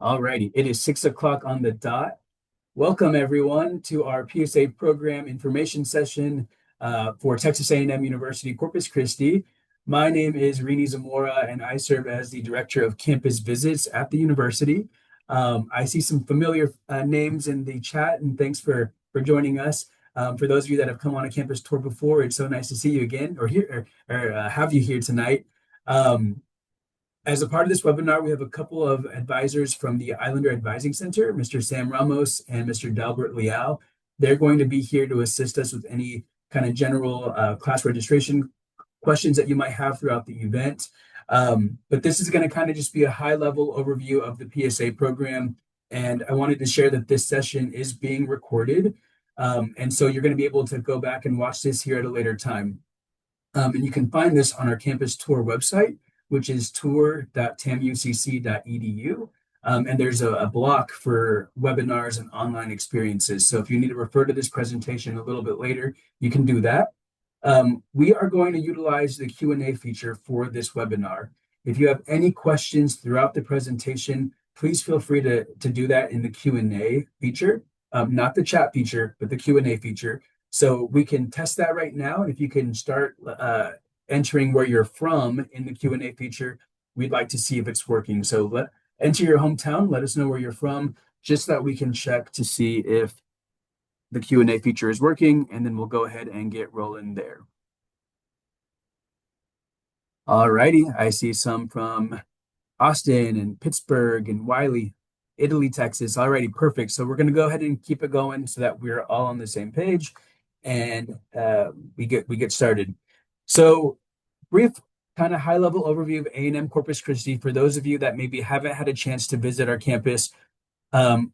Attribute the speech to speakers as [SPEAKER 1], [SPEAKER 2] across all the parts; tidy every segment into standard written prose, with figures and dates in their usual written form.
[SPEAKER 1] Alrighty, it is 6 o'clock on the dot. Welcome everyone to our PSA program information session for Texas A&M University Corpus Christi. My name is Rini Zamora and I serve as the Director of Campus Visits at the university. I see some familiar names in the chat and thanks for joining us. For those of you that have come on a campus tour before, it's so nice to see you again or have you here tonight. As a part of this webinar, we have a couple of advisors from the Islander Advising Center, Mr. Sam Ramos and Mr. Dalbert Liao. They're going to be here to assist us with any kind of general class registration questions that you might have throughout the event. But this is going to kind of just be a high-level overview of the PSA program. And I wanted to share that this session is being recorded. And so you're going to be able to go back and watch this here at a later time. And you can find this on our campus tour website, which is tour.tamucc.edu. And there's a block for webinars and online experiences. So if you need to refer to this presentation a little bit later, you can do that. We are going to utilize the Q&A feature for this webinar. If you have any questions throughout the presentation, please feel free to do that in the Q&A feature, not the chat feature, but the Q&A feature. So we can test that right now. And if you can start entering where you're from in the Q&A feature, we'd like to see if it's working. So enter your hometown, let us know where you're from, just so that we can check to see if the Q&A feature is working, and then we'll go ahead and get rolling there. Alrighty, I see some from Austin and Pittsburgh and Wiley, Italy, Texas. Alrighty, perfect. So we're gonna go ahead and keep it going so that we're all on the same page and we get started. So brief kind of high-level overview of A&M Corpus Christi for those of you that maybe haven't had a chance to visit our campus.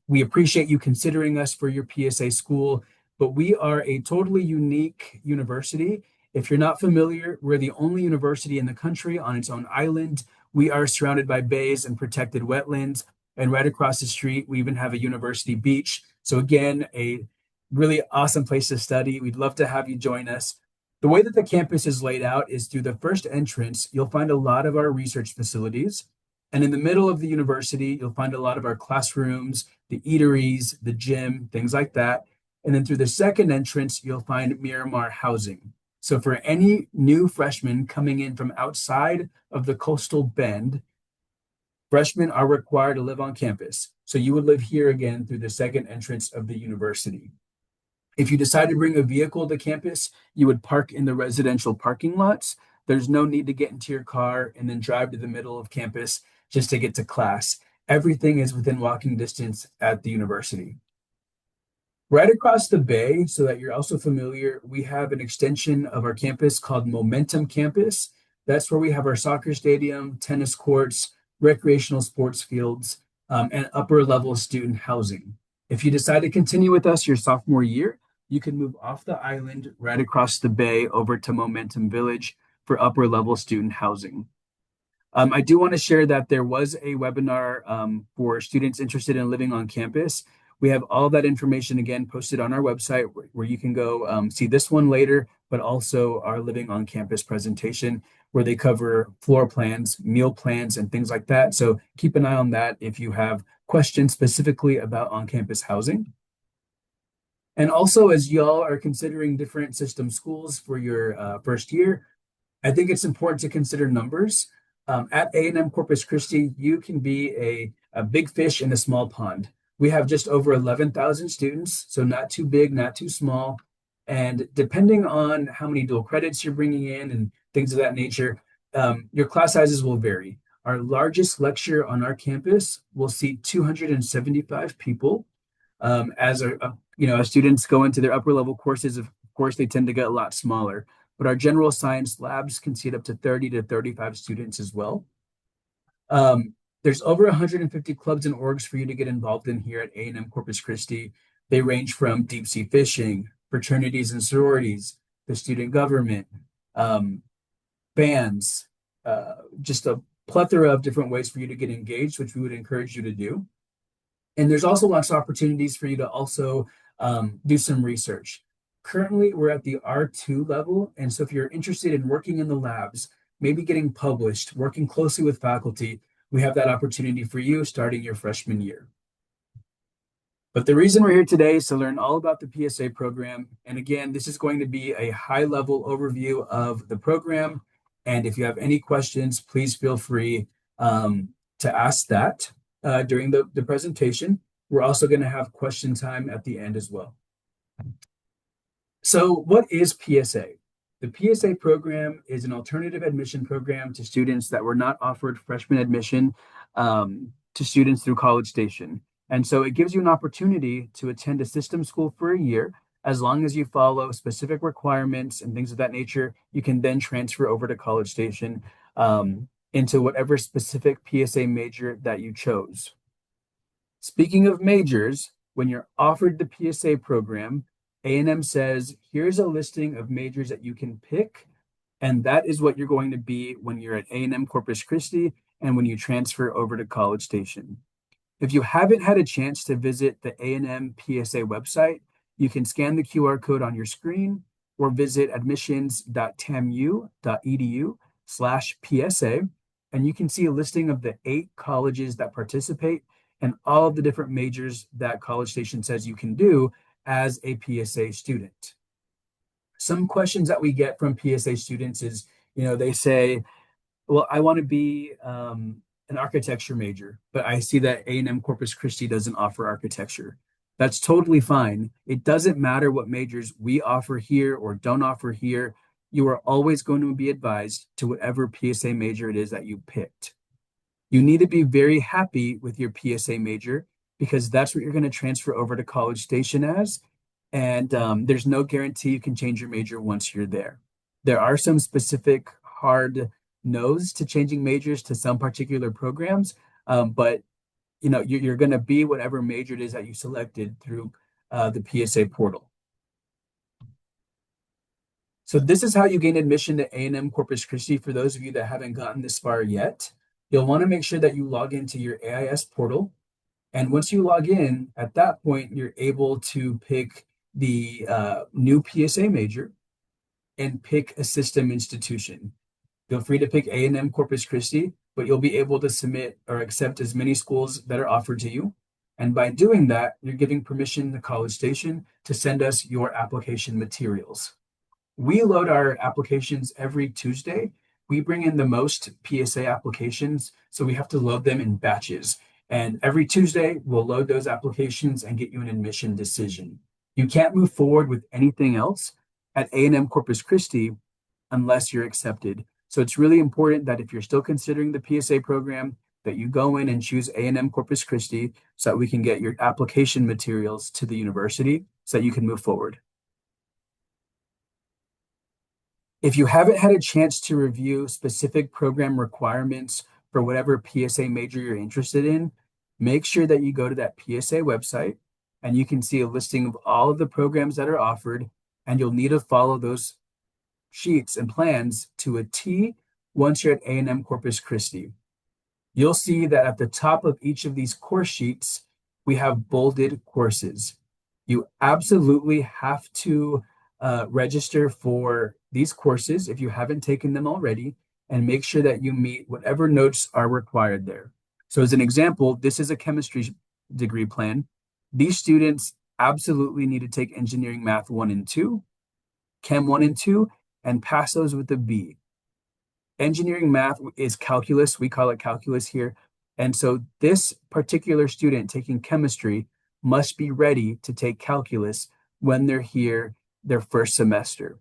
[SPEAKER 1] We appreciate you considering us for your PSA school, but we are a totally unique university. If you're not familiar, we're the only university in the country on its own island. We are surrounded by bays and protected wetlands, and right across the street, we even have a university beach. So again, a really awesome place to study. We'd love to have you join us. The way that the campus is laid out is through the first entrance, you'll find a lot of our research facilities. And in the middle of the university, you'll find a lot of our classrooms, the eateries, the gym, things like that. And then through the second entrance, you'll find Miramar housing. So for any new freshmen coming in from outside of the coastal bend, freshmen are required to live on campus. So you would live here again through the second entrance of the university. If you decide to bring a vehicle to campus, you would park in the residential parking lots. There's no need to get into your car and then drive to the middle of campus just to get to class. Everything is within walking distance at the university. Right across the bay, so that you're also familiar, we have an extension of our campus called Momentum Campus. That's where we have our soccer stadium, tennis courts, recreational sports fields, and upper level student housing. If you decide to continue with us your sophomore year, you can move off the island right across the bay over to Momentum Village for upper level student housing. I do want to share that there was a webinar for students interested in living on campus. We have all that information again posted on our website where you can go see this one later, but also our living on campus presentation where they cover floor plans, meal plans, and things like that. So keep an eye on that if you have questions specifically about on-campus housing. And also, as y'all are considering different system schools for your first year, I think it's important to consider numbers. At A&M Corpus Christi, you can be a big fish in a small pond. We have just over 11,000 students, so not too big, not too small. And depending on how many dual credits you're bringing in and things of that nature, your class sizes will vary. Our largest lecture on our campus will seat 275 people. As students go into their upper level courses, of course, they tend to get a lot smaller. But our general science labs can seat up to 30 to 35 students as well. There's over 150 clubs and orgs for you to get involved in here at A&M Corpus Christi. They range from deep sea fishing, fraternities and sororities, the student government, bands, just a plethora of different ways for you to get engaged, which we would encourage you to do. And there's also lots of opportunities for you to also do some research. Currently, we're at the R2 level. And so if you're interested in working in the labs, maybe getting published, working closely with faculty, we have that opportunity for you starting your freshman year. But the reason we're here today is to learn all about the PSA program. And again, this is going to be a high-level overview of the program. And if you have any questions, please feel free to ask that during the presentation. We're also going to have question time at the end as well. So what is PSA? The PSA program is an alternative admission program to students that were not offered freshman admission to students through College Station. And so it gives you an opportunity to attend a system school for a year. As long as you follow specific requirements and things of that nature, you can then transfer over to College Station into whatever specific PSA major that you chose. Speaking of majors, when you're offered the PSA program, A&M says, here's a listing of majors that you can pick, and that is what you're going to be when you're at A&M Corpus Christi and when you transfer over to College Station. If you haven't had a chance to visit the A&M PSA website, you can scan the QR code on your screen or visit admissions.tamu.edu/PSA, and you can see a listing of the 8 colleges that participate and all of the different majors that College Station says you can do as a PSA student. Some questions that we get from PSA students is, they say, well, I want to be an architecture major, but I see that A&M Corpus Christi doesn't offer architecture. That's totally fine. It doesn't matter what majors we offer here or don't offer here. You are always going to be advised to whatever PSA major it is that you picked. You need to be very happy with your PSA major because that's what you're going to transfer over to College Station as. And there's no guarantee you can change your major once you're there. There are some specific hard no's to changing majors to some particular programs, but you're going to be whatever major it is that you selected through the PSA portal. So this is how you gain admission to A&M Corpus Christi. For those of you that haven't gotten this far yet, you'll want to make sure that you log into your AIS portal. And once you log in, at that point, you're able to pick the new PSA major and pick a system institution. Feel free to pick A&M Corpus Christi, but you'll be able to submit or accept as many schools that are offered to you. And by doing that, you're giving permission to College Station to send us your application materials. We load our applications every Tuesday. We bring in the most PSA applications, so we have to load them in batches. And every Tuesday, we'll load those applications and get you an admission decision. You can't move forward with anything else at A&M Corpus Christi unless you're accepted. So it's really important that if you're still considering the PSA program, that you go in and choose A&M Corpus Christi so that we can get your application materials to the university so that you can move forward. If you haven't had a chance to review specific program requirements for whatever PSA major you're interested in, make sure that you go to that PSA website and you can see a listing of all of the programs that are offered, and you'll need to follow those sheets and plans to a T once you're at A&M Corpus Christi. You'll see that at the top of each of these course sheets, we have bolded courses. You absolutely have to register for these courses if you haven't taken them already, and make sure that you meet whatever notes are required there. So as an example, this is a chemistry degree plan. These students absolutely need to take engineering math 1 and 2, chem 1 and 2, and pass those with a B. Engineering math is calculus. We call it calculus here. And so this particular student taking chemistry must be ready to take calculus when they're here their first semester.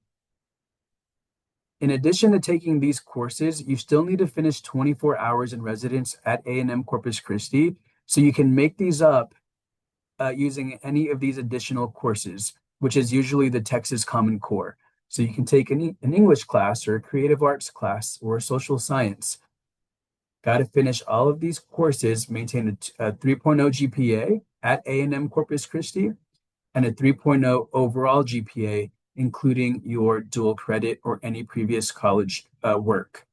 [SPEAKER 1] In addition to taking these courses, you still need to finish 24 hours in residence at A&M Corpus Christi, so you can make these up using any of these additional courses, which is usually the Texas Common Core. So you can take an English class or a creative arts class or a social science. Got to finish all of these courses, maintain a 3.0 GPA at A&M Corpus Christi, and a 3.0 overall GPA, including your dual credit or any previous college work.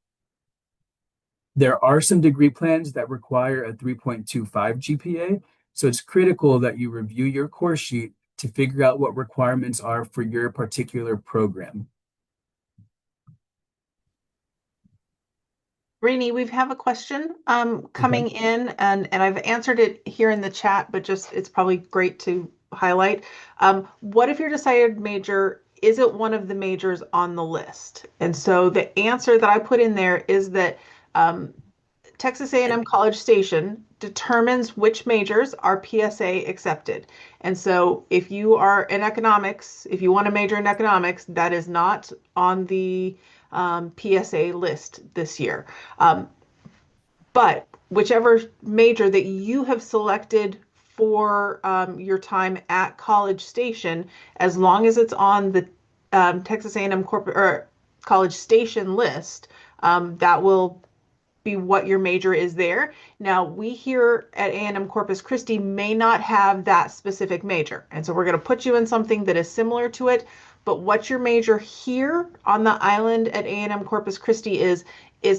[SPEAKER 1] There are some degree plans that require a 3.25 GPA, so it's critical that you review your course sheet to figure out what requirements are for your particular program.
[SPEAKER 2] Rainey, we have a question
[SPEAKER 1] Okay.
[SPEAKER 2] coming in, and I've answered it here in the chat, but just it's probably great to highlight. What if your decided major isn't one of the majors on the list? And so the answer that I put in there is that um, Texas A&M College Station determines which majors are PSA accepted. And so if you are in economics, if you want to major in economics, that is not on the PSA list this year. Um, but whichever major that you have selected for your time at College Station, as long as it's on the Texas A&M corporate or College Station list, that will be what your major is there. Now, we here at A&M Corpus Christi may not have that specific major. And so we're going to put you in something that is similar to it. But what your major here on the island at A&M Corpus Christi is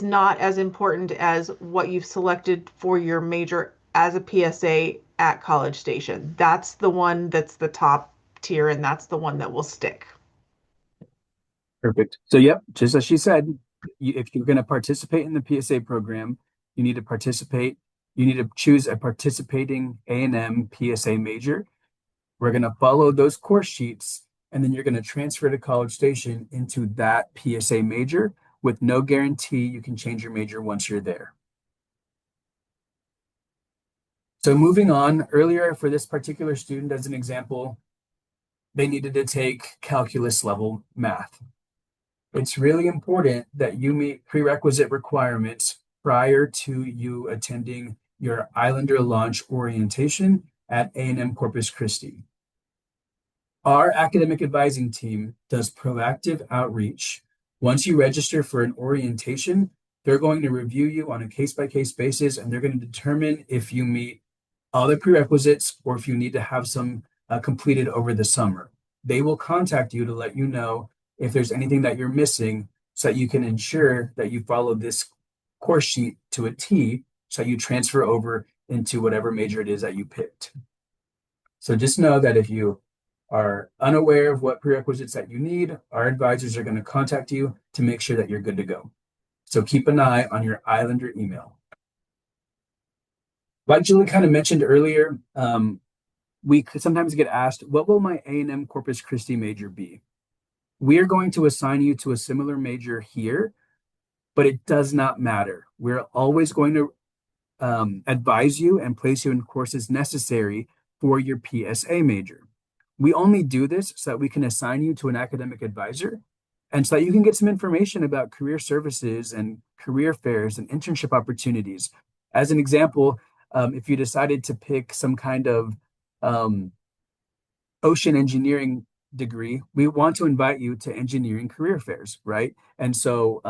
[SPEAKER 2] not as important as what you've selected for your major as a PSA at College Station. That's the one that's the top tier, and that's the one that will stick.
[SPEAKER 1] Perfect. So, yep, just as she said, if you're going to participate in the PSA program, you need to participate. You need to choose a participating A&M PSA major. We're going to follow those course sheets, and then you're going to transfer to College Station into that PSA major with no guarantee you can change your major once you're there. So moving on, earlier for this particular student, as an example, they needed to take calculus level math. It's really important that you meet prerequisite requirements prior to you attending your Islander launch orientation at A&M Corpus Christi. Our academic advising team does proactive outreach. Once you register for an orientation, they're going to review you on a case-by-case basis, and they're going to determine if you meet all the prerequisites or if you need to have some completed over the summer. They will contact you to let you know if there's anything that you're missing so that you can ensure that you follow this course sheet to a T so you transfer over into whatever major it is that you picked. So just know that if you are unaware of what prerequisites that you need, our advisors are going to contact you to make sure that you're good to go. So keep an eye on your Islander email. Like Julie kind of mentioned earlier, we could sometimes get asked, what will my A&M Corpus Christi major be? We are going to assign you to a similar major here, but it does not matter. We're always going to advise you and place you in courses necessary for your PSA major. We only do this so that we can assign you to an academic advisor and so that you can get some information about career services and career fairs and internship opportunities. As an example, if you decided to pick some kind of um, ocean engineering degree, we want to invite you to engineering career fairs, right? And so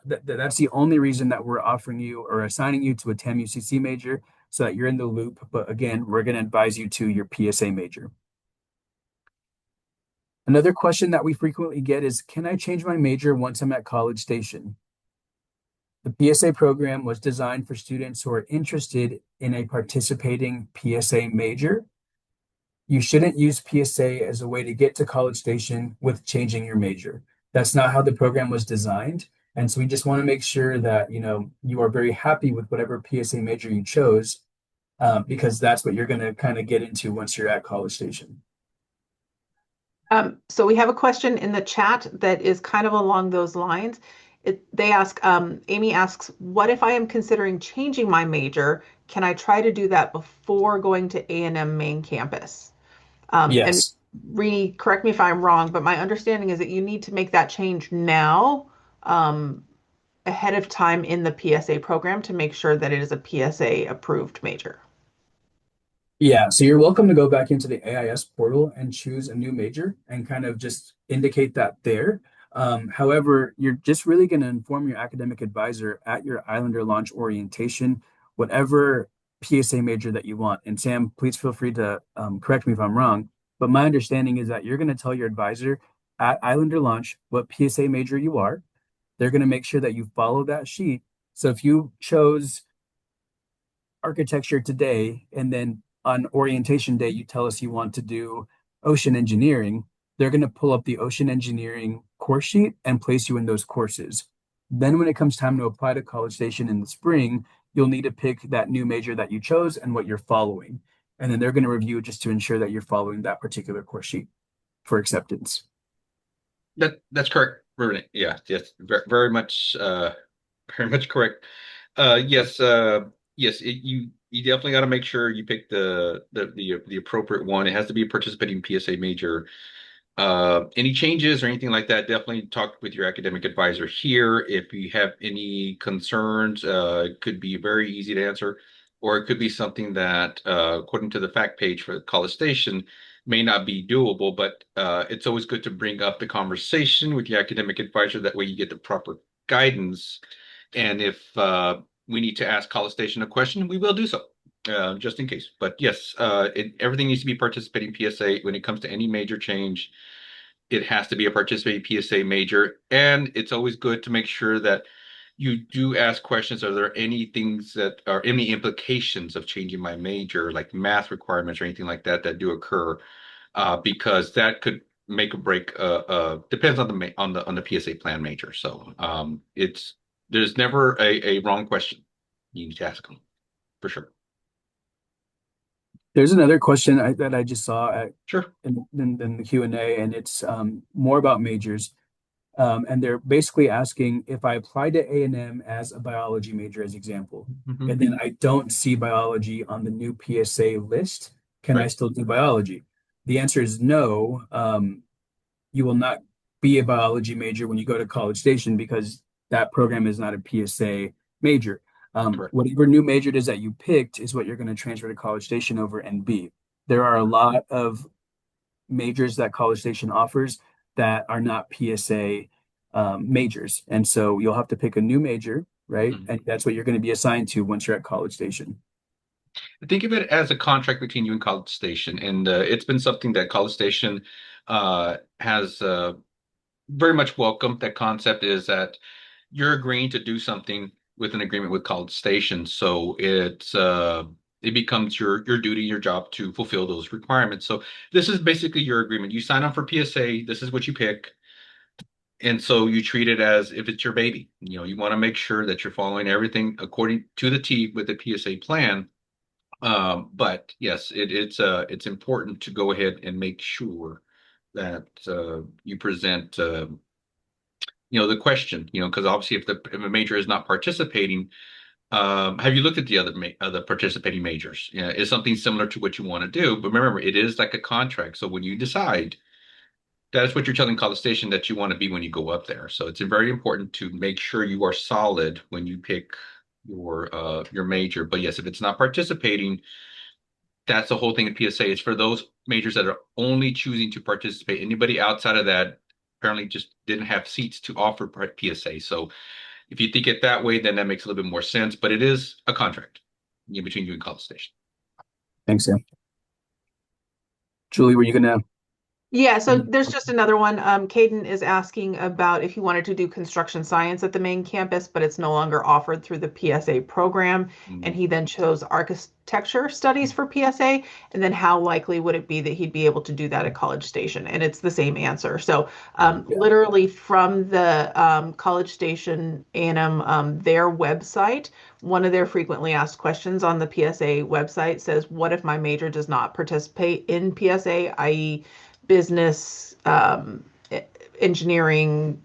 [SPEAKER 1] that's the only reason that we're offering you or assigning you to a TAMU-CC major so that you're in the loop. But again, we're going to advise you to your PSA major. Another question that we frequently get is, can I change my major once I'm at College Station? The PSA program was designed for students who are interested in a participating PSA major. You shouldn't use PSA as a way to get to College Station with changing your major. That's not how the program was designed. And so we just want to make sure that, you are very happy with whatever PSA major you chose, because that's what you're going to kind of get into once you're at College Station.
[SPEAKER 2] So we have a question in the chat that is kind of along those lines. They ask, Amy asks, what if I am considering changing my major? Can I try to do that before going to A&M main campus? And
[SPEAKER 1] Yes.
[SPEAKER 2] Rini, correct me if I'm wrong, but my understanding is that you need to make that change now, ahead of time in the PSA program to make sure that it is a PSA approved major.
[SPEAKER 1] Yeah, so you're welcome to go back into the AIS portal and choose a new major and kind of just indicate that there. However, you're just really going to inform your academic advisor at your Islander launch orientation, whatever PSA major that you want. And Sam, please feel free to correct me if I'm wrong, but my understanding is that you're going to tell your advisor at Islander launch what PSA major you are. They're going to make sure that you follow that sheet. So if you chose architecture today and then on orientation day you tell us you want to do ocean engineering, they're going to pull up the ocean engineering course sheet and place you in those courses. Then when it comes time to apply to College Station in the spring, you'll need to pick that new major that you chose and what you're following. And then they're going to review it just to ensure that you're following that particular course sheet for acceptance.
[SPEAKER 3] That's correct, Ruben. Yeah, yes, very much, very much correct. Yes, yes. You definitely got to make sure you pick the appropriate one. It has to be a participating PSA major. Any changes or anything like that, definitely talk with your academic advisor here. If you have any concerns, it could be very easy to answer, or it could be something that, according to the fact page for College Station, may not be doable, but it's always good to bring up the conversation with your academic advisor. That way you get the proper guidance. And if we need to ask College Station a question, we will do so. Just in case. But yes, everything needs to be participating PSA when it comes to any major change. It has to be a participating PSA major, and it's always good to make sure that you do ask questions. Are there any things that are any implications of changing my major, like math requirements or anything like that, that do occur? Because that could make or break. Depends on the PSA plan major. So it's there's never a wrong question. You need to ask them for sure.
[SPEAKER 1] There's another question that I just saw
[SPEAKER 3] Sure.
[SPEAKER 1] in the Q&A, and it's more about majors. And they're basically asking if I apply to A&M as a biology major, as example,
[SPEAKER 3] Mhm.
[SPEAKER 1] and then I don't see biology on the new PSA list, can I
[SPEAKER 3] Right.
[SPEAKER 1] still do biology? The answer is no. You will not be a biology major when you go to College Station because that program is not a PSA major.
[SPEAKER 3] Correct.
[SPEAKER 1] Whatever new major it is that you picked is what you're going to transfer to College Station over and be. There are a lot of majors that College Station offers that are not PSA majors. And so you'll have to pick a new major, right?
[SPEAKER 3] Mhm.
[SPEAKER 1] And that's what you're going to be assigned to once you're at College Station.
[SPEAKER 3] Think of it as a contract between you and College Station, and it's been something that College Station has very much welcomed. That concept is that you're agreeing to do something with an agreement with College Station, so it becomes your duty, your job to fulfill those requirements. So this is basically your agreement. You sign up for PSA. This is what you pick. And so you treat it as if it's your baby. You want to make sure that you're following everything according to the T with the PSA plan. But yes, it's important to go ahead and make sure that you present the question, because obviously if a major is not participating, have you looked at the other participating majors? Yeah, it's something similar to what you want to do, but remember, it is like a contract. So when you decide, that's what you're telling College Station that you want to be when you go up there. So it's very important to make sure you are solid when you pick your major. But yes, if it's not participating, that's the whole thing in PSA. It's for those majors that are only choosing to participate. Anybody outside of that apparently just didn't have seats to offer PSA. So if you think it that way, then that makes a little bit more sense. But it is a contract between you and College Station.
[SPEAKER 1] Thanks, Sam. Julie, were you gonna?
[SPEAKER 2] Yeah, so there's just another one. Caden is asking about if you wanted to do construction science at the main campus, but it's no longer offered through the PSA program. And
[SPEAKER 3] Mm.
[SPEAKER 2] he then chose architecture studies for PSA. And then how likely would it be that he'd be able to do that at College Station? And it's the same answer. So
[SPEAKER 1] Yeah,
[SPEAKER 2] literally from the College Station A&M, their website, one of their frequently asked questions on the PSA website says, what if my major does not participate in PSA, i.e., business, engineering,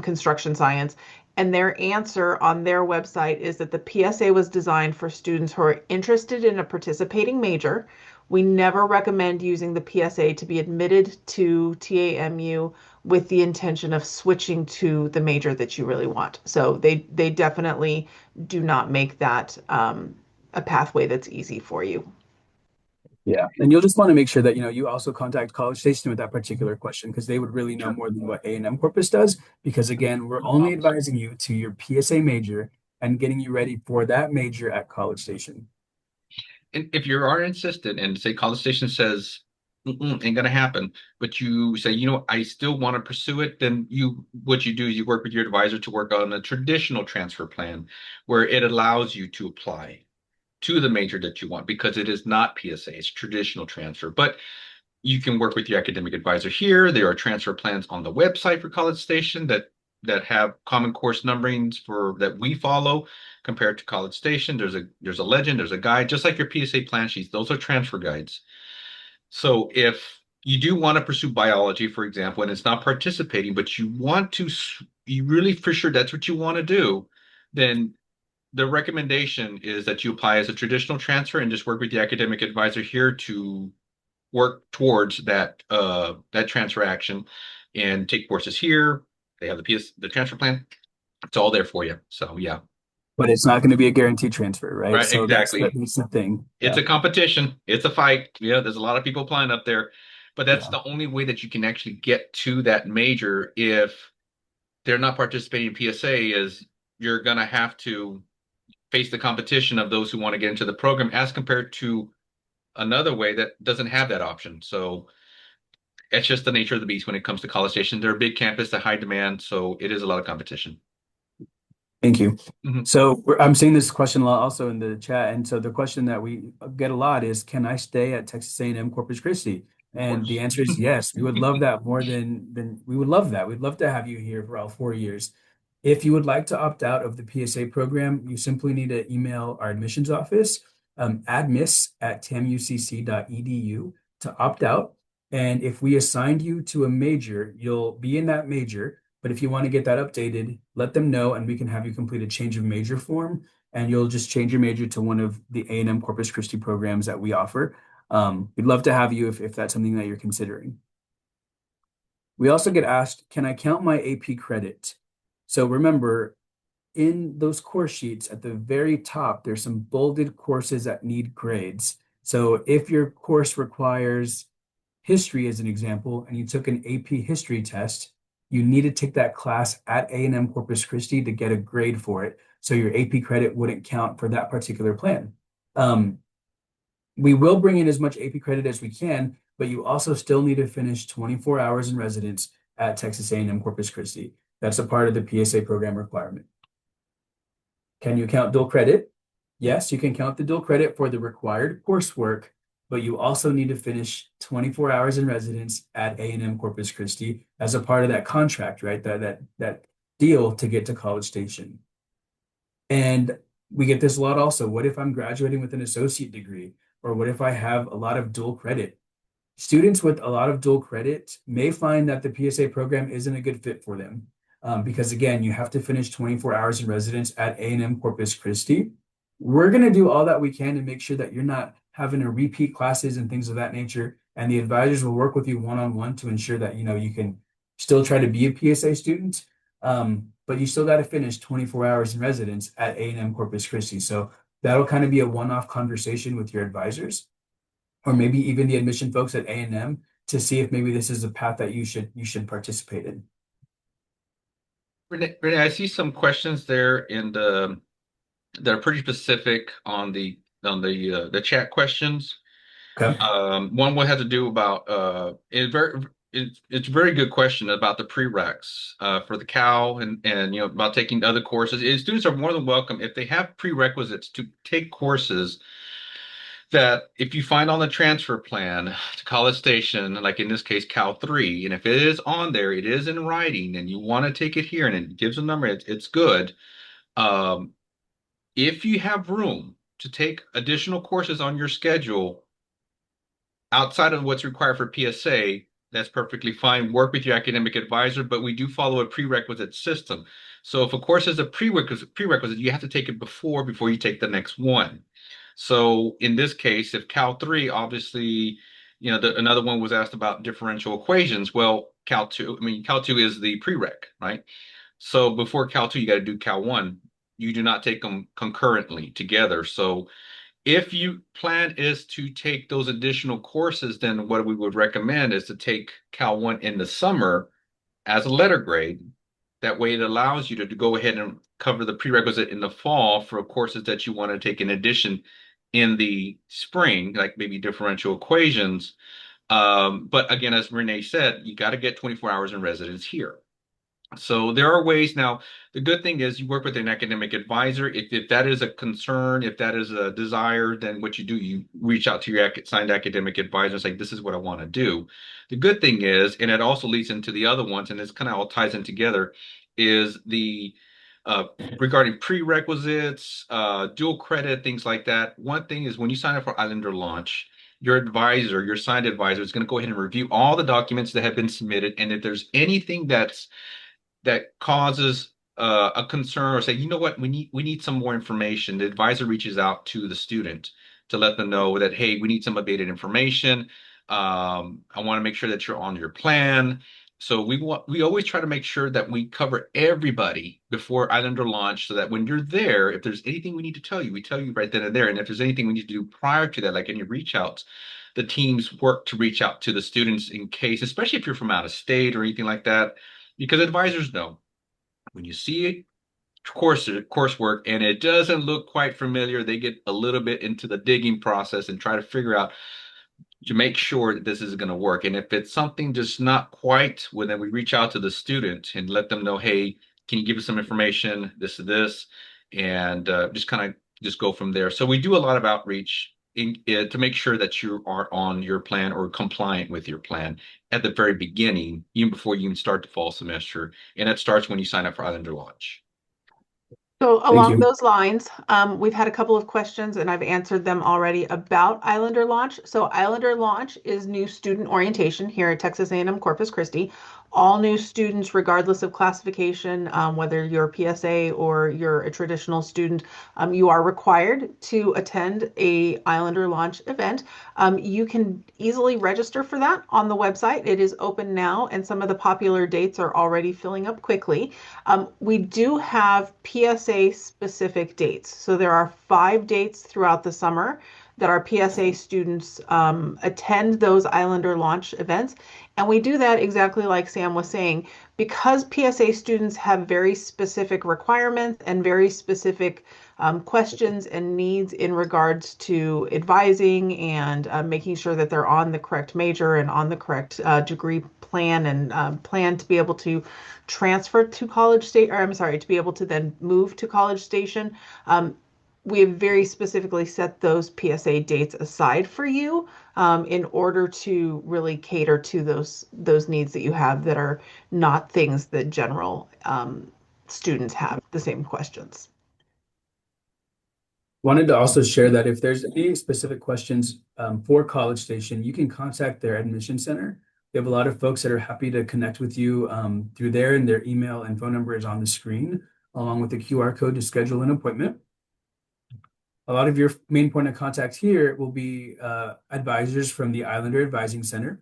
[SPEAKER 2] construction science. And their answer on their website is that the PSA was designed for students who are interested in a participating major. We never recommend using the PSA to be admitted to TAMU with the intention of switching to the major that you really want. So they definitely do not make that a pathway that's easy for you.
[SPEAKER 1] yeah. And you'll just want to make sure that you also contact College Station with that particular question because they would really know
[SPEAKER 3] Sure.
[SPEAKER 1] more than what A&M Corpus does. Because again, we're only advising you to your PSA major and getting you ready for that major at College Station.
[SPEAKER 3] And if you are insistent and say College Station says, "Mm-mm, ain't gonna happen," but you say, I still want to pursue it, then what you do is you work with your advisor to work on a traditional transfer plan where it allows you to apply to the major that you want because it is not PSA, it's traditional transfer. But you can work with your academic advisor here. There are transfer plans on the website for College Station that that have common course numberings for that we follow compared to College Station. There's a legend, there's a guide, just like your PSA plan sheets. Those are transfer guides. So if you do want to pursue biology, for example, and it's not participating, but you want to, you really for sure that's what you want to do, then the recommendation is that you apply as a traditional transfer and just work with the academic advisor here to work towards that transfer action and take courses here. They have the transfer plan. It's all there for you. So yeah.
[SPEAKER 1] But it's not going to be a guaranteed transfer, right?
[SPEAKER 3] Right,
[SPEAKER 1] So
[SPEAKER 3] exactly.
[SPEAKER 1] that's the thing.
[SPEAKER 3] It's
[SPEAKER 1] Yeah,
[SPEAKER 3] a competition. It's a fight. Yeah, there's a lot of people applying up there, but that's
[SPEAKER 1] yeah.
[SPEAKER 3] the only way that you can actually get to that major if they're not participating in PSA is you're gonna have to face the competition of those who want to get into the program as compared to another way that doesn't have that option. So it's just the nature of the beast when it comes to College Station. They're a big campus, they're high demand, so it is a lot of competition.
[SPEAKER 1] Thank you.
[SPEAKER 3] Mhm.
[SPEAKER 1] So I'm seeing this question a lot also in the chat, and so the question that we get a lot is, can I stay at Texas A&M Corpus Christi?
[SPEAKER 3] Of
[SPEAKER 1] And the
[SPEAKER 3] course.
[SPEAKER 1] answer is yes. We would love that more than we would love that. We'd love to have you here for all 4 years. If you would like to opt out of the PSA program, you simply need to email our admissions office, admiss@tamucc.edu to opt out. And if we assigned you to a major, you'll be in that major. But if you want to get that updated, let them know and we can have you complete a change of major form and you'll just change your major to one of the A&M Corpus Christi programs that we offer. We'd love to have you if that's something that you're considering. We also get asked, can I count my AP credit? So remember, in those course sheets at the very top, there's some bolded courses that need grades. So if your course requires history as an example, and you took an AP history test, you need to take that class at A&M Corpus Christi to get a grade for it. So your AP credit wouldn't count for that particular plan. We will bring in as much AP credit as we can, but you also still need to finish 24 hours in residence at Texas A&M Corpus Christi. That's a part of the PSA program requirement. Can you count dual credit? Yes, you can count the dual credit for the required coursework, but you also need to finish 24 hours in residence at A&M Corpus Christi as a part of that contract, right? That deal to get to College Station. And we get this a lot also. What if I'm graduating with an associate degree? Or what if I have a lot of dual credit? Students with a lot of dual credit may find that the PSA program isn't a good fit for them. Because again, you have to finish 24 hours in residence at A&M Corpus Christi. We're going to do all that we can to make sure that you're not having to repeat classes and things of that nature. And the advisors will work with you one-on-one to ensure that, you can still try to be a PSA student. But you still got to finish 24 hours in residence at A&M Corpus Christi. So that'll kind of be a one-off conversation with your advisors, or maybe even the admission folks at A&M to see if maybe this is a path that you should participate in.
[SPEAKER 3] Renee, I see some questions there in the that are pretty specific on the chat questions.
[SPEAKER 1] Okay.
[SPEAKER 3] One had to do about it's a very good question about the prereqs for the Cal and about taking other courses. And students are more than welcome if they have prerequisites to take courses that if you find on the transfer plan to College Station, like in this case Cal 3, and if it is on there, it is in writing, and you want to take it here and it gives a number, it's good. Um, if you have room to take additional courses on your schedule outside of what's required for PSA, that's perfectly fine. Work with your academic advisor, but we do follow a prerequisite system. So if a course is a prerequisite, you have to take it before you take the next one. So in this case, if Cal 3, obviously, another one was asked about differential equations. Well, Cal 2 is the prereq, right? So before Cal 2, you got to do Cal 1. You do not take them concurrently together. So if you plan is to take those additional courses, then what we would recommend is to take Cal 1 in the summer as a letter grade. That way it allows you to go ahead and cover the prerequisite in the fall for courses that you want to take in addition in the spring, like maybe differential equations. But again, as Renee said, you got to get 24 hours in residence here. So there are ways now. The good thing is you work with an academic advisor. If that is a concern, if that is a desire, then what you do, you reach out to your signed academic advisor and say, this is what I want to do. The good thing is, and it also leads into the other ones, and this kind of all ties in together, is the uh, regarding prerequisites, dual credit, things like that. One thing is when you sign up for Islander Launch, your advisor, your signed advisor, is going to go ahead and review all the documents that have been submitted, and if there's anything that causes a concern or say, you know what, we need some more information, the advisor reaches out to the student to let them know that, hey, we need some updated information. I want to make sure that you're on your plan. So we always try to make sure that we cover everybody before Islander launch, so that when you're there, if there's anything we need to tell you, we tell you right then and there. And if there's anything we need to do prior to that, like any reach outs, the teams work to reach out to the students in case, especially if you're from out of state or anything like that, because advisors know when you see coursework and it doesn't look quite familiar, they get a little bit into the digging process and try to figure out to make sure that this is going to work. And if it's something just not quite, well, then we reach out to the student and let them know, hey, can you give us some information? This is this, and just kind of just go from there. So we do a lot of outreach to make sure that you are on your plan or compliant with your plan at the very beginning, even before you even start the fall semester. And that starts when you sign up for Islander Launch.
[SPEAKER 2] So
[SPEAKER 1] Thank
[SPEAKER 2] along
[SPEAKER 1] you.
[SPEAKER 2] those lines, we've had a couple of questions and I've answered them already about Islander Launch. So Islander Launch is new student orientation here at Texas A&M Corpus Christi. All new students, regardless of classification, whether you're PSA or you're a traditional student, you are required to attend a Islander Launch event. You can easily register for that on the website. It is open now, and some of the popular dates are already filling up quickly. We do have PSA specific dates. So there are 5 dates throughout the summer that our PSA students attend those Islander launch events. And we do that exactly like Sam was saying, because PSA students have very specific requirements and very specific questions and needs in regards to advising and making sure that they're on the correct major and on the correct degree plan and plan to be able to transfer to College State, or I'm sorry, to be able to then move to College Station. We have very specifically set those PSA dates aside for you in order to really cater to those needs that you have that are not things that general students have the same questions.
[SPEAKER 1] Wanted to also share that if there's any specific questions for College Station, you can contact their admission center. We have a lot of folks that are happy to connect with you through there, and their email and phone number is on the screen, along with the QR code to schedule an appointment. A lot of your main point of contact here will be advisors from the Islander Advising Center.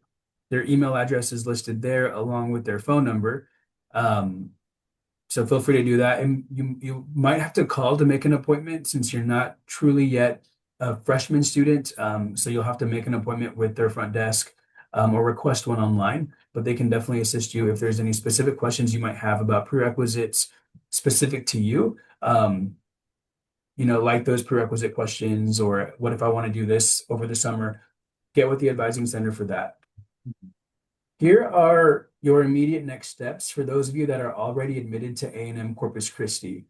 [SPEAKER 1] Their email address is listed there along with their phone number. So feel free to do that. And you might have to call to make an appointment since you're not truly yet a freshman student. So you'll have to make an appointment with their front desk or request one online. But they can definitely assist you if there's any specific questions you might have about prerequisites specific to you. Like those prerequisite questions, or what if I want to do this over the summer, get with the advising center for that. Here are your immediate next steps for those of you that are already admitted to A&M Corpus Christi.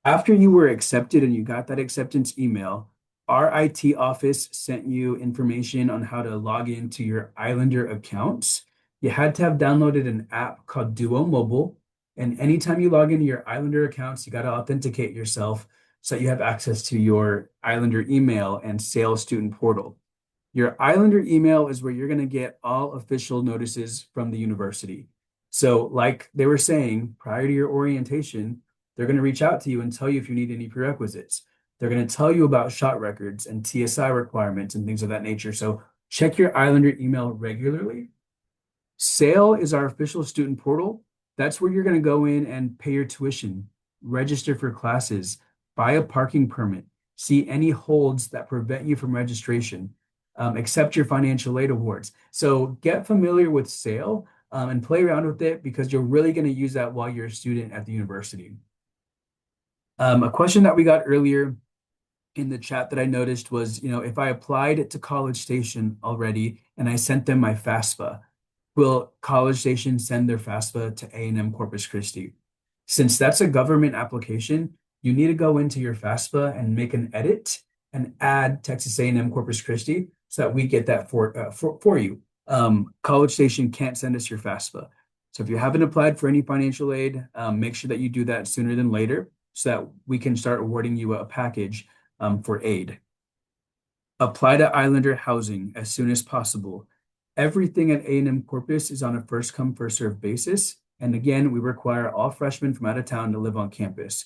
[SPEAKER 1] After you were accepted and you got that acceptance email, our IT office sent you information on how to log into your Islander accounts. You had to have downloaded an app called Duo Mobile, and anytime you log into your Islander accounts, you got to authenticate yourself so that you have access to your Islander email and sales student portal. Your Islander email is where you're going to get all official notices from the university. So like they were saying, prior to your orientation, they're going to reach out to you and tell you if you need any prerequisites. They're going to tell you about shot records and TSI requirements and things of that nature. So check your Islander email regularly. SAIL is our official student portal. That's where you're going to go in and pay your tuition, register for classes, buy a parking permit, see any holds that prevent you from registration, accept your financial aid awards. So get familiar with SAIL and play around with it, because you're really going to use that while you're a student at the university. A question that we got earlier in the chat that I noticed was, if I applied to College Station already and I sent them my FAFSA, will College Station send their FAFSA to A&M Corpus Christi? Since that's a government application, you need to go into your FAFSA and make an edit and add Texas A&M Corpus Christi so that we get that for you. College Station can't send us your FAFSA. So if you haven't applied for any financial aid, make sure that you do that sooner than later so that we can start awarding you a package for aid. Apply to Islander housing as soon as possible. Everything at A&M Corpus is on a first come, first served basis. And again, we require all freshmen from out of town to live on campus.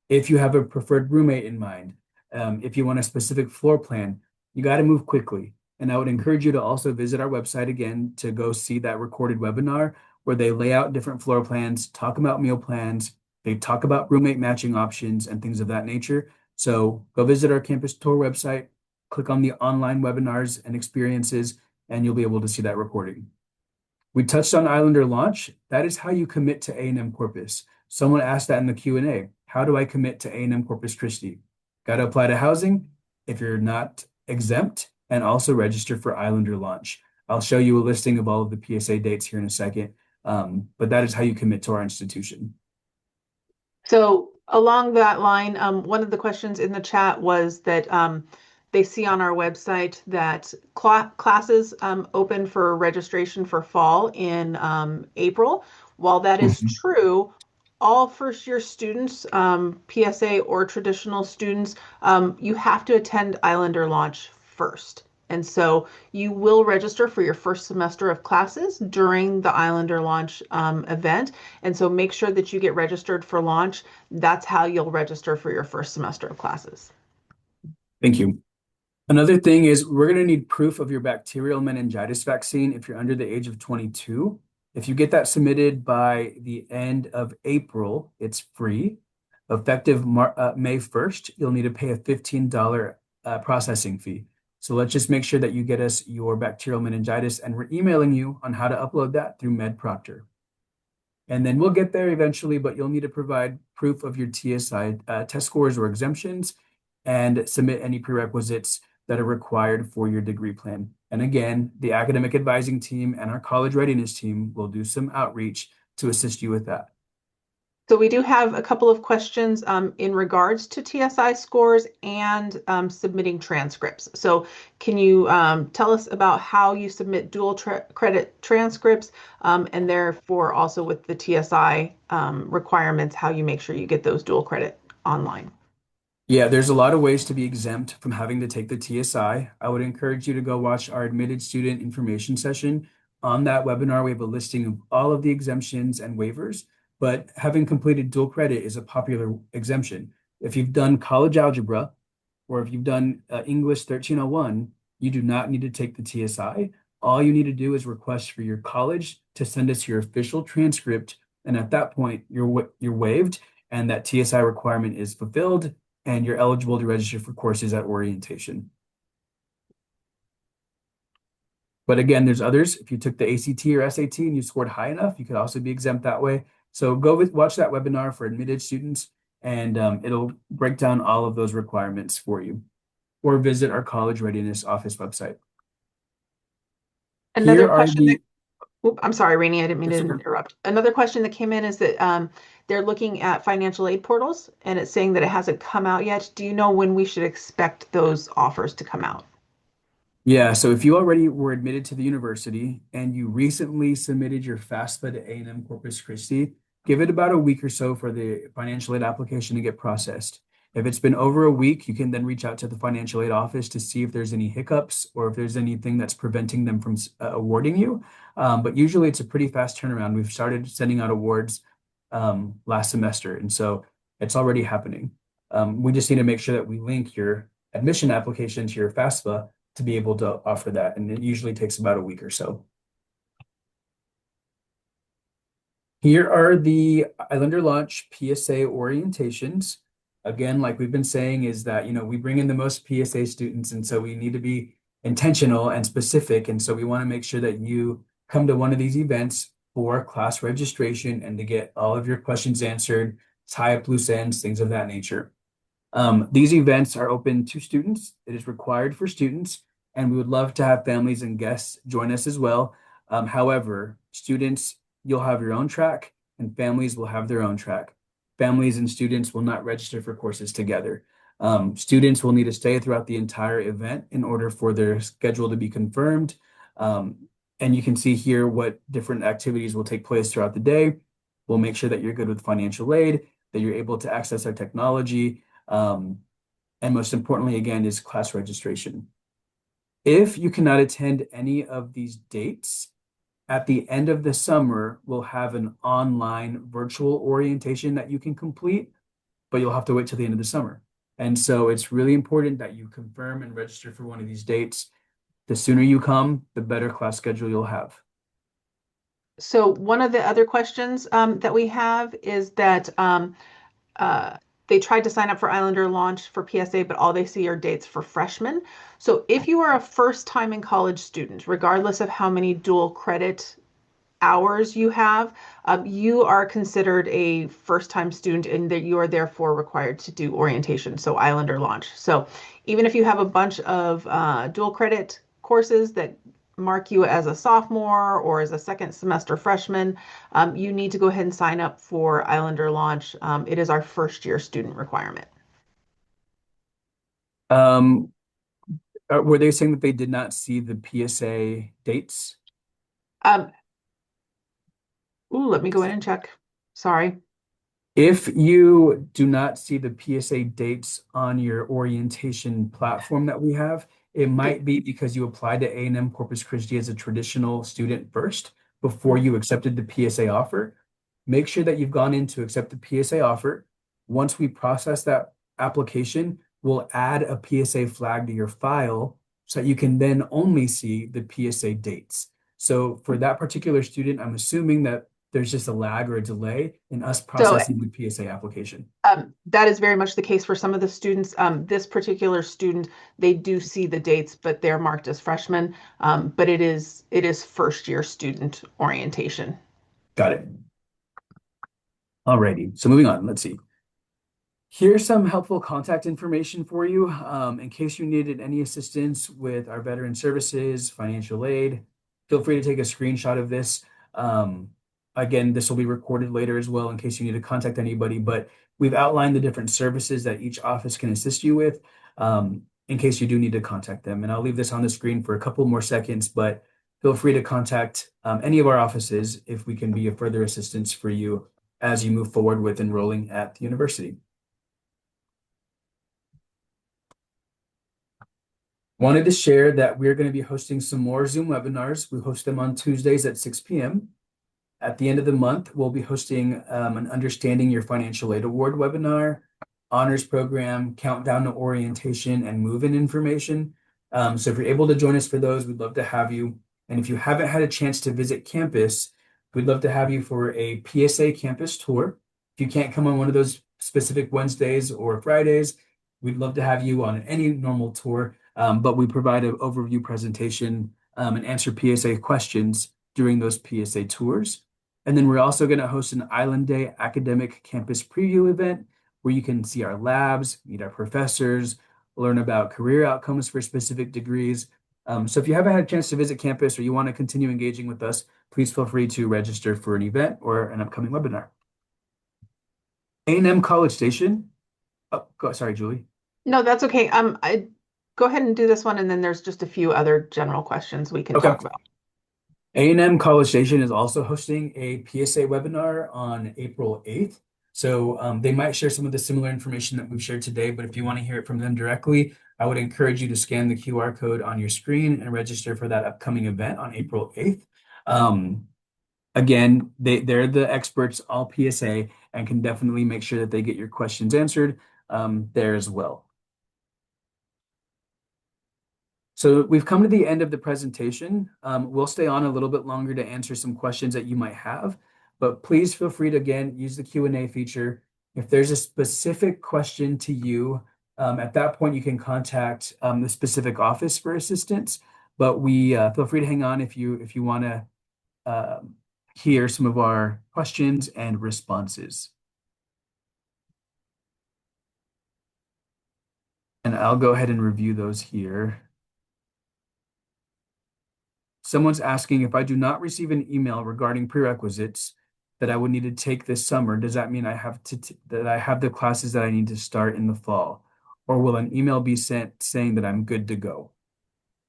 [SPEAKER 1] If you have a preferred roommate in mind, if you want a specific floor plan, you got to move quickly. And I would encourage you to also visit our website again to go see that recorded webinar where they lay out different floor plans, talk about meal plans, they talk about roommate matching options and things of that nature. So go visit our campus tour website, click on the online webinars and experiences, and you'll be able to see that recording. We touched on Islander launch. That is how you commit to A&M Corpus. Someone asked that in the Q&A. How do I commit to A&M Corpus Christi? Got to apply to housing if you're not exempt, and also register for Islander launch. I'll show you a listing of all of the PSA dates here in a second, but that is how you commit to our institution.
[SPEAKER 2] So along that line, one of the questions in the chat was that they see on our website that classes open for registration for fall in April. While that is true, all first year students, PSA or traditional students, you have to attend Islander launch first. And so you will register for your first semester of classes during the Islander launch event. And so make sure that you get registered for launch. That's how you'll register for your first semester of classes.
[SPEAKER 1] Thank you. Another thing is we're going to need proof of your bacterial meningitis vaccine if you're under the age of 22. If you get that submitted by the end of April, it's free. Effective May 1st, you'll need to pay a $15 processing fee. So let's just make sure that you get us your bacterial meningitis, and we're emailing you on how to upload that through MedProctor. And then we'll get there eventually, but you'll need to provide proof of your TSI test scores or exemptions and submit any prerequisites that are required for your degree plan. And again, the academic advising team and our college readiness team will do some outreach to assist you with that.
[SPEAKER 2] So we do have a couple of questions in regards to TSI scores and submitting transcripts. So can you tell us about how you submit dual credit transcripts and therefore also with the TSI requirements, how you make sure you get those dual credit online?
[SPEAKER 1] Yeah, there's a lot of ways to be exempt from having to take the TSI. I would encourage you to go watch our admitted student information session. On that webinar, we have a listing of all of the exemptions and waivers, but having completed dual credit is a popular exemption. If you've done college algebra or if you've done English 1301, you do not need to take the TSI. All you need to do is request for your college to send us your official transcript. And at that point, you're waived and that TSI requirement is fulfilled, and you're eligible to register for courses at orientation. But again, there's others. If you took the ACT or SAT and you scored high enough, you could also be exempt that way. So go watch that webinar for admitted students, and it'll break down all of those requirements for you. Or visit our college readiness office website.
[SPEAKER 2] Another question I'm sorry, Rainey, I didn't mean to interrupt. Another question that came in is that they're looking at financial aid portals and it's saying that it hasn't come out yet. Do you know when we should expect those offers to come out?
[SPEAKER 1] Yeah, so if you already were admitted to the university and you recently submitted your FAFSA to A&M Corpus Christi, give it about a week or so for the financial aid application to get processed. If it's been over a week, you can then reach out to the financial aid office to see if there's any hiccups or if there's anything that's preventing them from awarding you. But usually it's a pretty fast turnaround. We've started sending out awards last semester, and so it's already happening. We just need to make sure that we link your admission application to your FAFSA to be able to offer that, and it usually takes about a week or so. Here are the Islander Launch PSA orientations. Again, like we've been saying, is that, we bring in the most PSA students, and so we need to be intentional and specific. And so we want to make sure that you come to one of these events for class registration and to get all of your questions answered, tie up loose ends, things of that nature. These events are open to students. It is required for students, and we would love to have families and guests join us as well. However, students, you'll have your own track, and families will have their own track. Families and students will not register for courses together. Students will need to stay throughout the entire event in order for their schedule to be confirmed. And you can see here what different activities will take place throughout the day. We'll make sure that you're good with financial aid, that you're able to access our technology, and most importantly, again, is class registration. If you cannot attend any of these dates, at the end of the summer, we'll have an online virtual orientation that you can complete, but you'll have to wait till the end of the summer. And so it's really important that you confirm and register for one of these dates. The sooner you come, the better class schedule you'll have.
[SPEAKER 2] So one of the other questions that we have is that uh, they tried to sign up for Islander launch for PSA, but all they see are dates for freshmen. So if you are a first time in college student, regardless of how many dual credit hours you have, you are considered a first time student and that you are therefore required to do orientation, so Islander launch. So even if you have a bunch of dual credit courses that mark you as a sophomore or as a second semester freshman, you need to go ahead and sign up for Islander launch. It is our first year student requirement.
[SPEAKER 1] Um, were they saying that they did not see the PSA dates?
[SPEAKER 2] Um, Let me go in and check. Sorry.
[SPEAKER 1] If you do not see the PSA dates on your orientation platform that we have, it
[SPEAKER 2] Okay.
[SPEAKER 1] might be because you applied to A&M Corpus Christi as a traditional student first before you accepted the PSA offer. Make sure that you've gone in to accept the PSA offer. Once we process that application, we'll add a PSA flag to your file so that you can then only see the PSA dates. So for that particular student, I'm assuming that there's just a lag or a delay in us
[SPEAKER 2] So
[SPEAKER 1] processing the PSA application.
[SPEAKER 2] that is very much the case for some of the students. This particular student, they do see the dates, but they're marked as freshmen. But it is first year student orientation.
[SPEAKER 1] Got it. Alrighty. So moving on, let's see. Here's some helpful contact information for you in case you needed any assistance with our veteran services, financial aid. Feel free to take a screenshot of this. Again, this will be recorded later as well in case you need to contact anybody, but we've outlined the different services that each office can assist you with in case you do need to contact them. And I'll leave this on the screen for a couple more seconds, but feel free to contact any of our offices if we can be of further assistance for you as you move forward with enrolling at the university. Wanted to share that we're going to be hosting some more Zoom webinars. We host them on Tuesdays at 6 p.m. At the end of the month, we'll be hosting an Understanding Your Financial Aid Award webinar, honors program, countdown to orientation, and move-in information. So if you're able to join us for those, we'd love to have you. And if you haven't had a chance to visit campus, we'd love to have you for a PSA campus tour. If you can't come on one of those specific Wednesdays or Fridays, we'd love to have you on any normal tour. But we provide an overview presentation and answer PSA questions during those PSA tours. And then we're also going to host an Island Day academic campus preview event where you can see our labs, meet our professors, learn about career outcomes for specific degrees. So if you haven't had a chance to visit campus or you want to continue engaging with us, please feel free to register for an event or an upcoming webinar. A&M College Station. Oh, sorry, Julie.
[SPEAKER 2] No, that's okay. I go ahead and do this one, and then there's just a few other general questions we can
[SPEAKER 1] Okay.
[SPEAKER 2] talk about.
[SPEAKER 1] A&M College Station is also hosting a PSA webinar on April 8th. So they might share some of the similar information that we've shared today, but if you want to hear it from them directly, I would encourage you to scan the QR code on your screen and register for that upcoming event on April 8th. Again, they're the experts, all PSA, and can definitely make sure that they get your questions answered there as well. So we've come to the end of the presentation. We'll stay on a little bit longer to answer some questions that you might have, but please feel free to, again, use the Q&A feature. If there's a specific question to you, at that point, you can contact the specific office for assistance, but we feel free to hang on if you want to hear some of our questions and responses. And I'll go ahead and review those here. Someone's asking, if I do not receive an email regarding prerequisites that I would need to take this summer, does that mean I have that I have the classes that I need to start in the fall? Or will an email be sent saying that I'm good to go?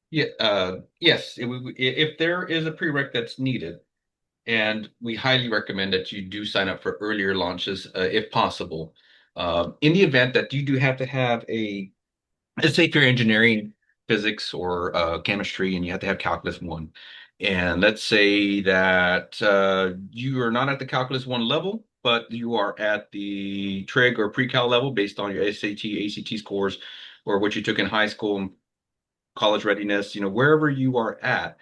[SPEAKER 3] Yeah, yes. If there is a prereq that's needed, and we highly recommend that you do sign up for earlier launches if possible. In the event that you do have to have let's say if you're engineering, physics, or chemistry, and you have to have calculus one, and let's say that you are not at the calculus one level, but you are at the trig or pre-cal level based on your SAT, ACT scores, or what you took in high school, college readiness, wherever you are at.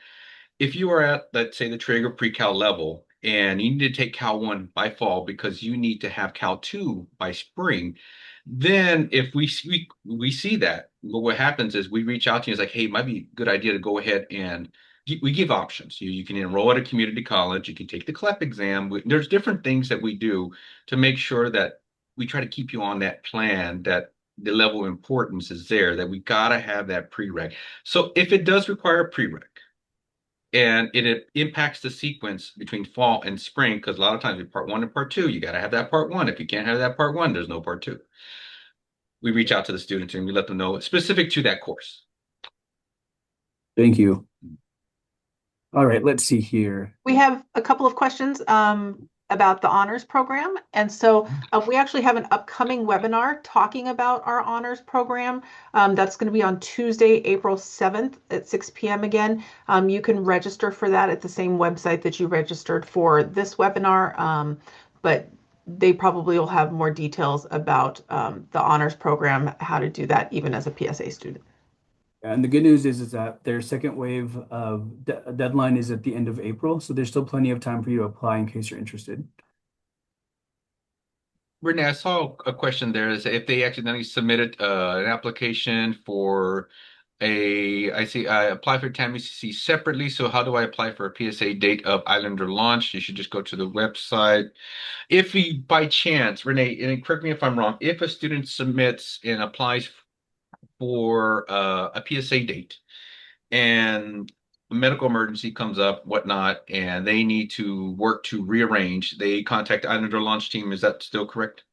[SPEAKER 3] If you are at, let's say, the trig or pre-cal level, and you need to take Cal 1 by fall because you need to have Cal 2 by spring, then if we see that, well, what happens is we reach out to you. It's like, hey, it might be a good idea to go ahead and we give options. You can enroll at a community college. You can take the CLEP exam. There's different things that we do to make sure that we try to keep you on that plan, that the level of importance is there, that we got to have that prereq. So if it does require a prereq, and it impacts the sequence between fall and spring, because a lot of times with part one and part two, you got to have that part one. If you can't have that part one, there's no part two. We reach out to the students and we let them know specific to that course.
[SPEAKER 1] Thank you. All right, let's see here.
[SPEAKER 2] We have a couple of questions about the honors program. And so we actually have an upcoming webinar talking about our honors program. That's going to be on Tuesday, April 7th at 6 p.m. again. You can register for that at the same website that you registered for this webinar, but they probably will have more details about the honors program, how to do that even as a PSA student.
[SPEAKER 1] And the good news is that their second wave of deadline is at the end of April, so there's still plenty of time for you to apply in case you're interested.
[SPEAKER 3] Renee, I saw a question there is if they accidentally submitted an application for I see I apply for TAMU-CC separately. So how do I apply for a PSA date of Islander launch? You should just go to the website. If we, by chance, Renee, and correct me if I'm wrong, if a student submits and applies for a PSA date and a medical emergency comes up, whatnot, and they need to work to rearrange, they contact the Islander launch team. Is that still correct?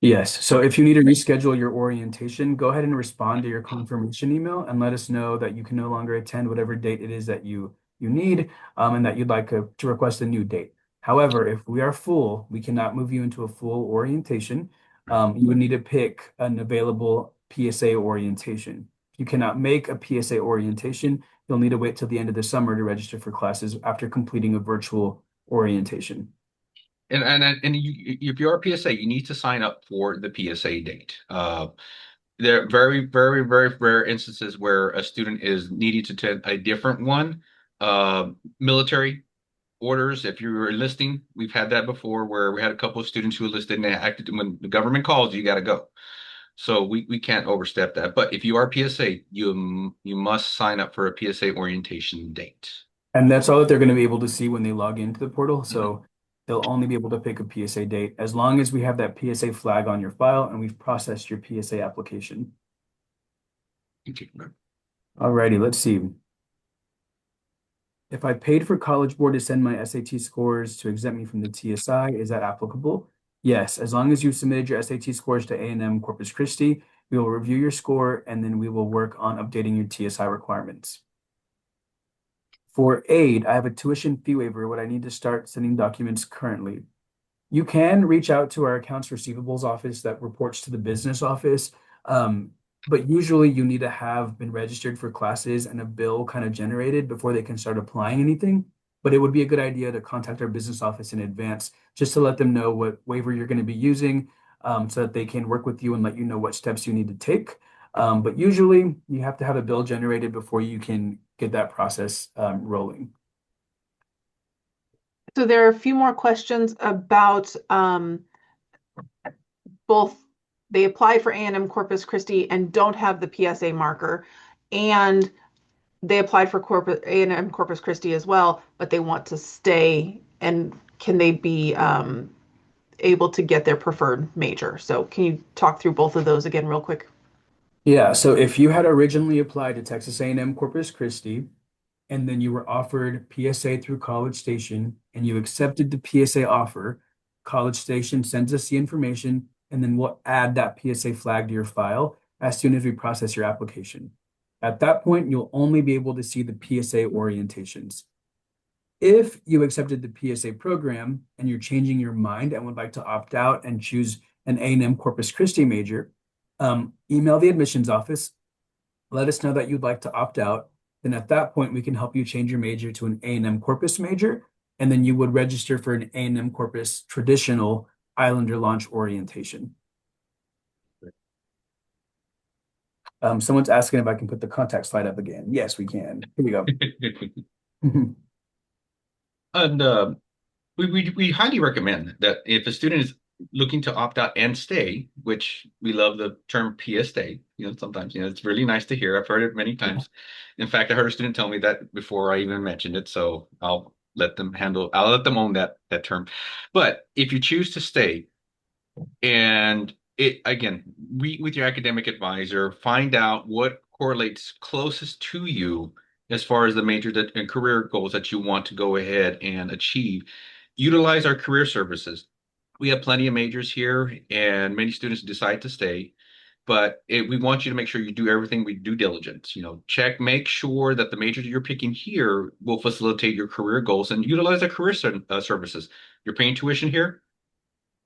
[SPEAKER 1] Yes, so
[SPEAKER 3] Okay.
[SPEAKER 1] if you need to reschedule your orientation, go ahead and respond to your confirmation email and let us know that you can no longer attend whatever date it is that you need, and that you'd like to request a new date. However, if we are full, we cannot move you into a full orientation. You would need to pick an available PSA orientation. If you cannot make a PSA orientation, you'll need to wait till the end of the summer to register for classes after completing a virtual orientation.
[SPEAKER 3] And if you're a PSA, you need to sign up for the PSA date. There are very, very, very rare instances where a student is needing to attend a different one. Military orders, if you're enlisting, we've had that before where we had a couple of students who enlisted and they acted when the government calls, you got to go. So we can't overstep that. But if you are PSA, you must sign up for a PSA orientation date.
[SPEAKER 1] And that's all that they're going to be able to see when they log into the portal.
[SPEAKER 3] Mhm.
[SPEAKER 1] So they'll only be able to pick a PSA date as long as we have that PSA flag on your file and we've processed your PSA application.
[SPEAKER 3] Okay.
[SPEAKER 1] Alrighty, let's see. If I paid for College Board to send my SAT scores to exempt me from the TSI, is that applicable? Yes, as long as you submitted your SAT scores to A&M Corpus Christi, we will review your score and then we will work on updating your TSI requirements. For aid, I have a tuition fee waiver. Would I need to start sending documents currently? You can reach out to our accounts receivables office that reports to the business office. But usually you need to have been registered for classes and a bill kind of generated before they can start applying anything. But it would be a good idea to contact our business office in advance just to let them know what waiver you're going to be using, so that they can work with you and let you know what steps you need to take. But usually you have to have a bill generated before you can get that process rolling.
[SPEAKER 2] So there are a few more questions about both they apply for A&M Corpus Christi and don't have the PSA marker, and they applied for A&M Corpus Christi as well, but they want to stay. And can they be able to get their preferred major? So can you talk through both of those again real quick?
[SPEAKER 1] Yeah, so if you had originally applied to Texas A&M Corpus Christi and then you were offered PSA through College Station and you accepted the PSA offer, College Station sends us the information and then we'll add that PSA flag to your file as soon as we process your application. At that point, you'll only be able to see the PSA orientations. If you accepted the PSA program and you're changing your mind and would like to opt out and choose an A&M Corpus Christi major, email the admissions office, let us know that you'd like to opt out. Then at that point, we can help you change your major to an A&M Corpus major, and then you would register for an A&M Corpus traditional Islander launch orientation. Someone's asking if I can put the contact slide up again. Yes, we can. Here we go.
[SPEAKER 3] And we highly recommend that if a student is looking to opt out and stay, which we love the term PS stay, sometimes, it's really nice to hear. I've heard it many times. In fact, I heard a student tell me that before I even mentioned it, so I'll let them own that term. But if you choose to stay, and it again, meet with your academic advisor, find out what correlates closest to you as far as the major and career goals that you want to go ahead and achieve. Utilize our career services. We have plenty of majors here, and many students decide to stay. But we want you to make sure you do everything with due diligence. Make sure that the major that you're picking here will facilitate your career goals, and utilize our career services. You're paying tuition here,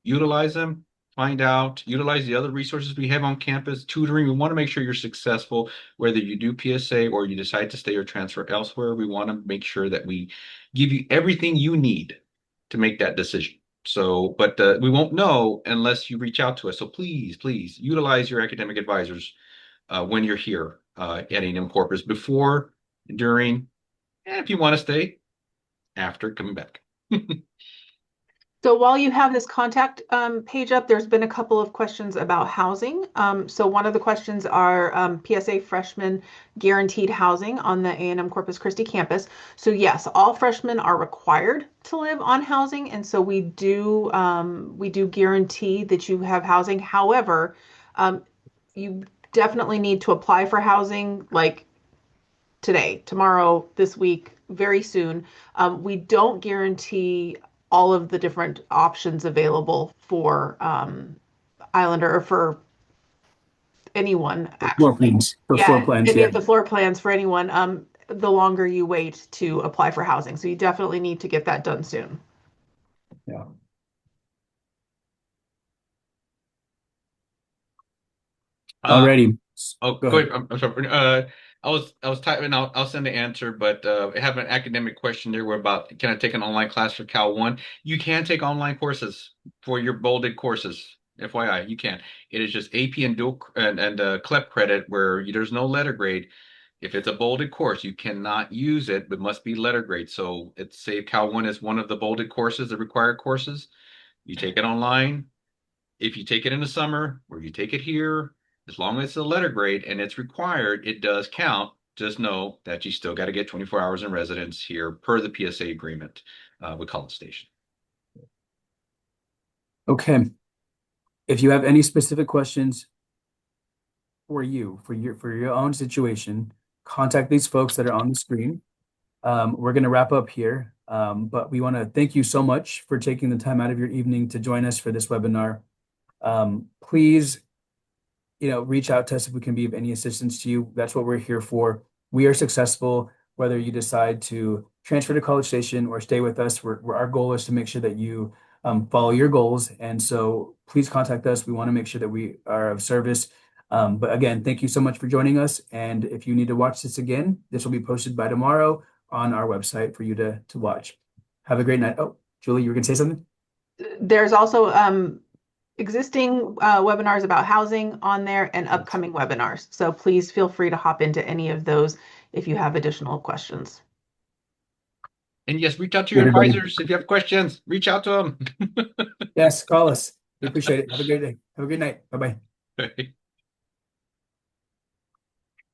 [SPEAKER 3] utilize them, find out, utilize the other resources we have on campus, tutoring. We want to make sure you're successful, whether you do PSA or you decide to stay or transfer elsewhere. We want to make sure that we give you everything you need to make that decision. So, but we won't know unless you reach out to us. So please, please utilize your academic advisors when you're here at A&M Corpus, before, during, and if you want to stay, after coming back.
[SPEAKER 2] So while you have this contact page up, there's been a couple of questions about housing. So one of the questions are PSA freshmen guaranteed housing on the A&M Corpus Christi campus. So yes, all freshmen are required to live on housing, and so we do guarantee that you have housing. However, you definitely need to apply for housing like today, tomorrow, this week, very soon. We don't guarantee all of the different options available for Islander, or for anyone
[SPEAKER 1] Floor
[SPEAKER 2] actually.
[SPEAKER 1] plans. For floor
[SPEAKER 2] Yeah,
[SPEAKER 1] plans,
[SPEAKER 2] any
[SPEAKER 1] yeah.
[SPEAKER 2] of the floor plans for anyone, the longer you wait to apply for housing. So you definitely need to get that done soon.
[SPEAKER 1] Yeah.
[SPEAKER 3] Uh,
[SPEAKER 1] Alrighty.
[SPEAKER 3] Oh,
[SPEAKER 1] Go
[SPEAKER 3] go
[SPEAKER 1] ahead.
[SPEAKER 3] ahead. I'm sorry. I was typing. I'll send the answer, but I have an academic question there. We're about, can I take an online class for Cal 1? You can take online courses for your bolded courses. FYI, you can. It is just AP and dual and CLEP credit, where there's no letter grade. If it's a bolded course, you cannot use it, but must be letter grade. So it's, say Cal 1 is one of the bolded courses, the required courses. You take it online. If you take it in the summer or you take it here, as long as it's a letter grade and it's required, it does count. Just know that you still got to get 24 hours in residence here per the PSA agreement with College Station.
[SPEAKER 1] Okay. If you have any specific questions for your own situation, contact these folks that are on the screen. We're going to wrap up here, but we want to thank you so much for taking the time out of your evening to join us for this webinar. Please, reach out to us if we can be of any assistance to you. That's what we're here for. We are successful, whether you decide to transfer to College Station or stay with us. Our goal is to make sure that you follow your goals. And so please contact us. We want to make sure that we are of service. But again, thank you so much for joining us. And if you need to watch this again, this will be posted by tomorrow on our website for you to watch. Have a great night. Oh, Julie, you were going to say something?
[SPEAKER 2] There's also existing webinars about housing on there and upcoming webinars. So please feel free to hop into any of those if you have additional questions.
[SPEAKER 3] And yes, reach out to your
[SPEAKER 1] Everybody.
[SPEAKER 3] advisors if you have questions. Reach out to them.
[SPEAKER 1] Yes, call us. We appreciate it. Have a great day. Have a good night. Bye-bye.